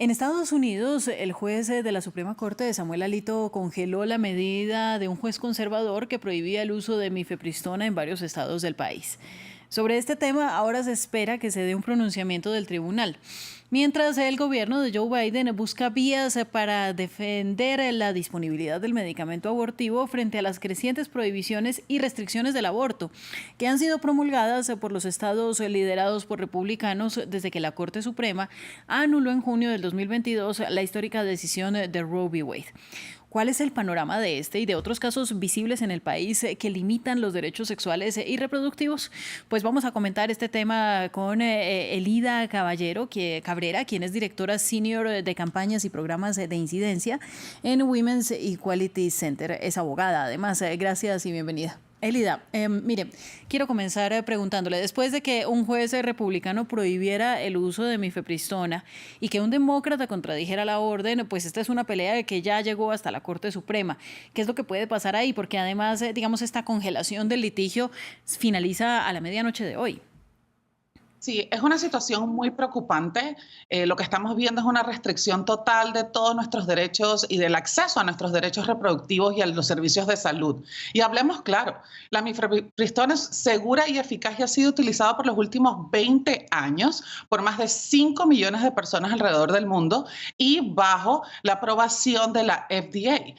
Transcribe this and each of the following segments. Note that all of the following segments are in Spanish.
En Estados Unidos, el juez de la Suprema Corte, Samuel Alito, congeló la medida de un juez conservador que prohibía el uso de mifepristona en varios estados del país. Sobre este tema, ahora se espera que se dé un pronunciamiento del tribunal. Mientras el gobierno de Joe Biden busca vías para defender la disponibilidad del medicamento abortivo frente a las crecientes prohibiciones y restricciones del aborto, que han sido promulgadas por los estados liderados por republicanos desde que la Corte Suprema anuló en junio del 2022 la histórica decisión de Roe v. Wade. ¿Cuál es el panorama de este y de otros casos visibles en el país que limitan los derechos sexuales y reproductivos? Pues vamos a comentar este tema con Elida Cabrera, quien es directora senior de campañas y programas de incidencia en Women's Equality Center. Es abogada, además. Gracias y bienvenida. Elida, mire, quiero comenzar preguntándole, después de que un juez republicano prohibiera el uso de mifepristona y que un demócrata contradijera la orden, pues esta es una pelea que ya llegó hasta la Corte Suprema. ¿Qué es lo que puede pasar ahí? Porque además, digamos, esta congelación del litigio finaliza a la medianoche de hoy. Sí, es una situación muy preocupante. Lo que estamos viendo es una restricción total de todos nuestros derechos y del acceso a nuestros derechos reproductivos y a los servicios de salud. Y hablemos claro, la mifepristona es segura y eficaz y ha sido utilizada por los últimos 20 años por más de 5 millones de personas alrededor del mundo y bajo la aprobación de la FDA.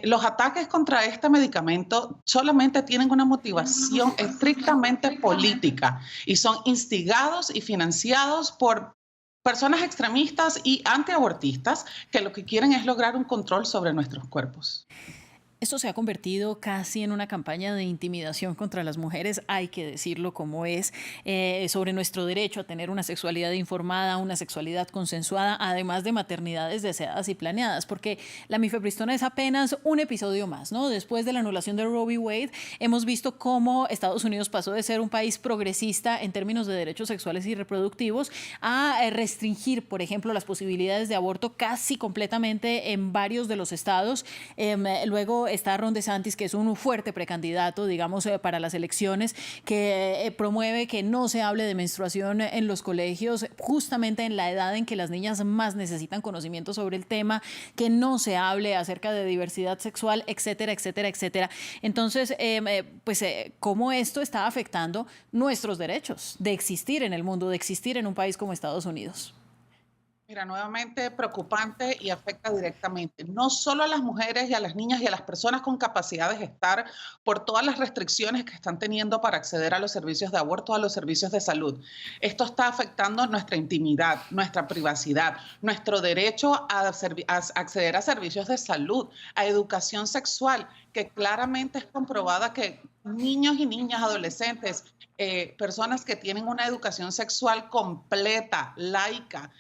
Los ataques contra este medicamento solamente tienen una motivación estrictamente política y son instigados y financiados por personas extremistas y antiabortistas que lo que quieren es lograr un control sobre nuestros cuerpos. Esto se ha convertido casi en una campaña de intimidación contra las mujeres, hay que decirlo como es, sobre nuestro derecho a tener una sexualidad informada, una sexualidad consensuada, además de maternidades deseadas y planeadas, porque la mifepristona es apenas un episodio más, ¿no? Después de la anulación de Roe v. Wade, hemos visto cómo Estados Unidos pasó de ser un país progresista en términos de derechos sexuales y reproductivos a restringir, por ejemplo, las posibilidades de aborto casi completamente en varios de los estados. Luego está Ron DeSantis, que es un fuerte precandidato, digamos, para las elecciones, que promueve que no se hable de menstruación en los colegios, justamente en la edad en que las niñas más necesitan conocimiento sobre el tema, que no se hable acerca de diversidad sexual, etcétera, etcétera, etcétera. Entonces, ¿cómo esto está afectando nuestros derechos de existir en el mundo, de existir en un país como Estados Unidos? Mira, nuevamente preocupante y afecta directamente no solo a las mujeres y a las niñas y a las personas con capacidad de gestar por todas las restricciones que están teniendo para acceder a los servicios de aborto, a los servicios de salud. Esto está afectando nuestra intimidad, nuestra privacidad, nuestro derecho a acceder a servicios de salud, a educación sexual, que claramente es comprobada que niños y niñas, adolescentes, personas que tienen una educación sexual completa, laica,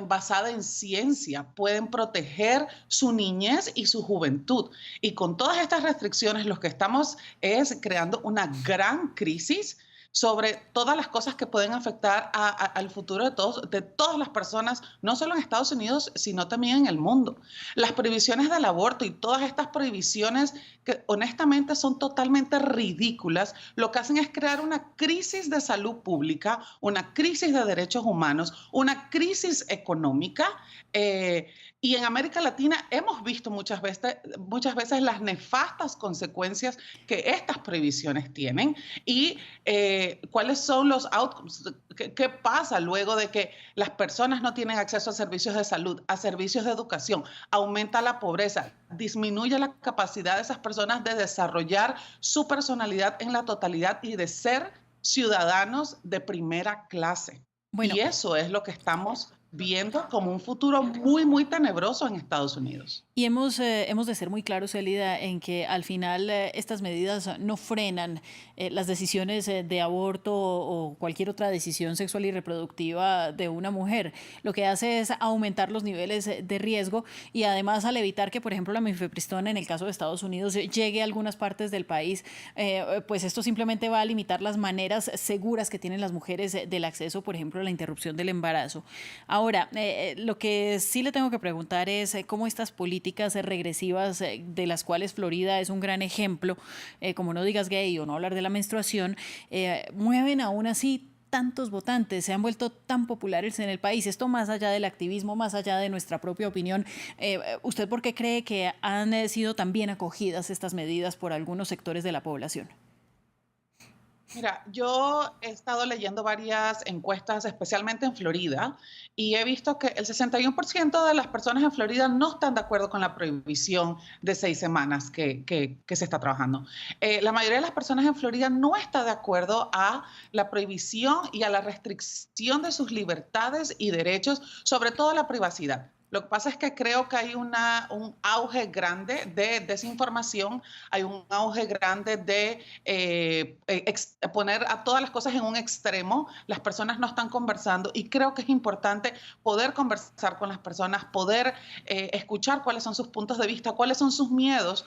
basada en ciencia, pueden proteger su niñez y su juventud. Y con todas estas restricciones, lo que estamos es creando una gran crisis sobre todas las cosas que pueden afectar al futuro de todas las personas, no solo en Estados Unidos, sino también en el mundo. Las prohibiciones del aborto y todas estas prohibiciones que honestamente son totalmente ridículas, lo que hacen es crear una crisis de salud pública, una crisis de derechos humanos, una crisis económica. Y en América Latina hemos visto muchas veces las nefastas consecuencias que estas prohibiciones tienen y cuáles son los outcomes, qué pasa luego de que las personas no tienen acceso a servicios de salud, a servicios de educación, aumenta la pobreza, disminuye la capacidad de esas personas de desarrollar su personalidad en la totalidad y de ser ciudadanos de primera clase. Bueno, Y eso es lo que estamos viendo como un futuro muy, muy tenebroso en Estados Unidos. y hemos de ser muy claros, Elida, en que al final estas medidas no frenan las decisiones de aborto o cualquier otra decisión sexual y reproductiva de una mujer. Lo que hace es aumentar los niveles de riesgo y además al evitar que, por ejemplo, la mifepristona en el caso de Estados Unidos llegue a algunas partes del país, pues esto simplemente va a limitar las maneras seguras que tienen las mujeres del acceso, por ejemplo, a la interrupción del embarazo. Ahora, lo que sí le tengo que preguntar es cómo estas políticas regresivas, de las cuales Florida es un gran ejemplo, como no digas gay o no hablar de la menstruación, mueven aún así tantos votantes, se han vuelto tan populares en el país? Esto más allá del activismo, más allá de nuestra propia opinión, ¿usted por qué cree que han sido tan bien acogidas estas medidas por algunos sectores de la población? Mira, yo he estado leyendo varias encuestas, especialmente en Florida, y he visto que el 61% de las personas en Florida no están de acuerdo con la prohibición de 6 semanas que se está trabajando. La mayoría de las personas en Florida no está de acuerdo a la prohibición y a la restricción de sus libertades y derechos, sobre todo la privacidad. Lo que pasa es que creo que hay un auge grande de desinformación, hay un auge grande de poner a todas las cosas en un extremo. Las personas no están conversando y creo que es importante poder conversar con las personas, poder escuchar cuáles son sus puntos de vista, cuáles son sus miedos,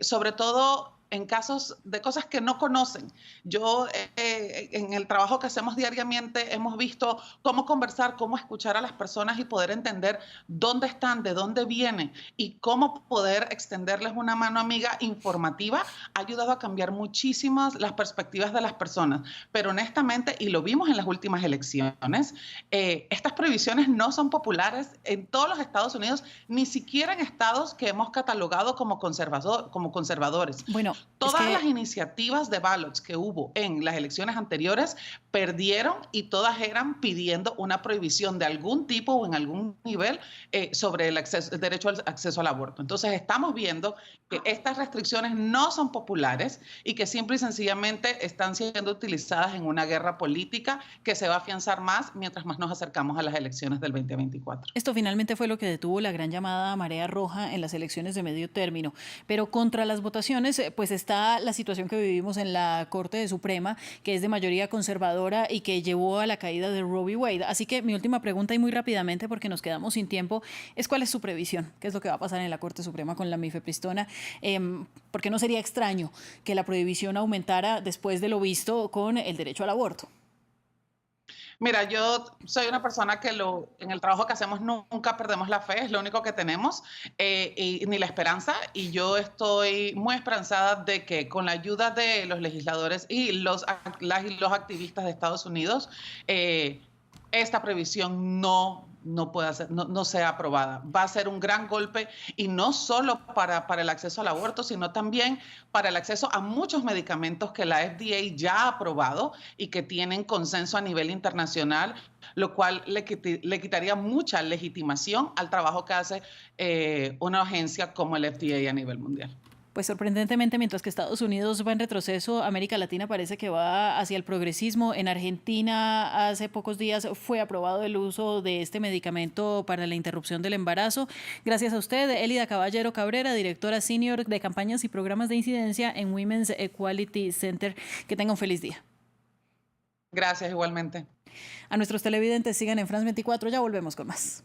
sobre todo en casos de cosas que no conocen. Yo, en el trabajo que hacemos diariamente, hemos visto cómo conversar, cómo escuchar a las personas y poder entender dónde están, de dónde vienen y cómo poder extenderles una mano amiga informativa. Ha ayudado a cambiar muchísimas las perspectivas de las personas. Pero honestamente, y lo vimos en las últimas elecciones, estas prohibiciones no son populares en todos los Estados Unidos, ni siquiera en estados que hemos catalogado como conservadores. Bueno, es Todas las que iniciativas de ballots que hubo en las elecciones anteriores perdieron y todas eran pidiendo una prohibición de algún tipo o en algún nivel sobre el derecho al acceso al aborto. Entonces estamos viendo que estas restricciones no son populares y que simple y sencillamente están siendo utilizadas en una guerra política que se va a afianzar más mientras más nos acercamos a las elecciones del 2024. esto finalmente fue lo que detuvo la gran llamada marea roja en las elecciones de medio término. Pero contra las votaciones, pues está la situación que vivimos en la Corte Suprema, que es de mayoría conservadora y que llevó a la caída de Roe v. Wade. Así que mi última pregunta, y muy rápidamente porque nos quedamos sin tiempo, es ¿cuál es su previsión? ¿Qué es lo que va a pasar en la Corte Suprema con la mifepristona? Porque no sería extraño que la prohibición aumentara después de lo visto con el derecho al aborto. Mira, yo soy una persona que en el trabajo que hacemos nunca perdemos la fe, es lo único que tenemos, ni la esperanza. Y yo estoy muy esperanzada de que con la ayuda de los legisladores y los activistas de Estados Unidos, esta previsión no sea aprobada. Va a ser un gran golpe y no solo para el acceso al aborto, sino también para el acceso a muchos medicamentos que la FDA ya ha aprobado y que tienen consenso a nivel internacional, lo cual le quitaría mucha legitimación al trabajo que hace una agencia como el FDA a nivel mundial. Pues sorprendentemente, mientras que Estados Unidos va en retroceso, América Latina parece que va hacia el progresismo. En Argentina, hace pocos días fue aprobado el uso de este medicamento para la interrupción del embarazo. Gracias a usted, Elida Caballero Cabrera, directora senior de campañas y programas de incidencia en Women's Equality Center. Que tenga un feliz día. Gracias, igualmente. A nuestros televidentes, sigan en France 24, ya volvemos con más.